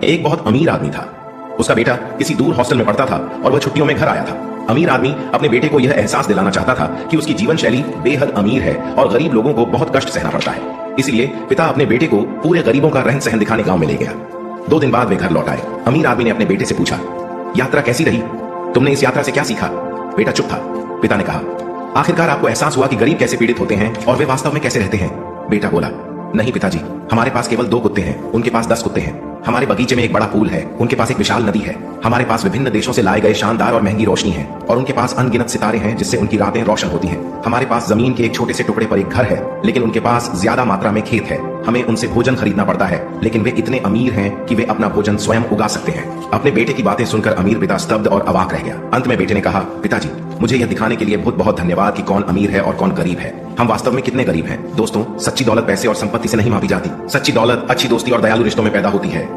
एक बहुत अमीर आदमी था। उसका बेटा किसी दूर हॉस्टल में पढ़ता था और वह छुट्टियों में घर आया था। अमीर आदमी अपने बेटे को यह एहसास दिलाना चाहता था कि उसकी जीवन शैली बेहद अमीर है और गरीब लोगों को बहुत कष्ट सहना पड़ता है। इसलिए पिता अपने बेटे को पूरे गरीबों का रहन सहन दिखाने गांव में ले गया। 2 दिन बाद वे घर लौट आए। अमीर आदमी ने अपने बेटे से पूछा, यात्रा कैसी रही? तुमने इस यात्रा से क्या सीखा? बेटा चुप था। पिता ने कहा, आखिरकार आपको एहसास हुआ कि गरीब कैसे पीड़ित होते हैं और वे वास्तव में कैसे रहते हैं? बेटा बोला, नहीं पिताजी, हमारे पास केवल 2 कुत्ते हैं, उनके पास 10 कुत्ते हैं। हमारे बगीचे में एक बड़ा पूल है, उनके पास एक विशाल नदी है। हमारे पास विभिन्न देशों से लाए गए शानदार और महंगी रोशनी है और उनके पास अनगिनत सितारे हैं जिससे उनकी रातें रोशन होती हैं। हमारे पास जमीन के एक छोटे से टुकड़े पर एक घर है, लेकिन उनके पास ज्यादा मात्रा में खेत है। हमें उनसे भोजन खरीदना पड़ता है, लेकिन वे इतने अमीर हैं कि वे अपना भोजन स्वयं उगा सकते हैं। अपने बेटे की बातें सुनकर अमीर पिता स्तब्ध और अवाक रह गया। अंत में बेटे ने कहा, पिताजी, मुझे यह दिखाने के लिए बहुत बहुत धन्यवाद कि कौन अमीर है और कौन गरीब है। हम वास्तव में कितने गरीब हैं। दोस्तों, सच्ची दौलत पैसे और संपत्ति से नहीं मापी जाती। सच्ची दौलत अच्छी दोस्ती और दयालु रिश्तों में पैदा होती है।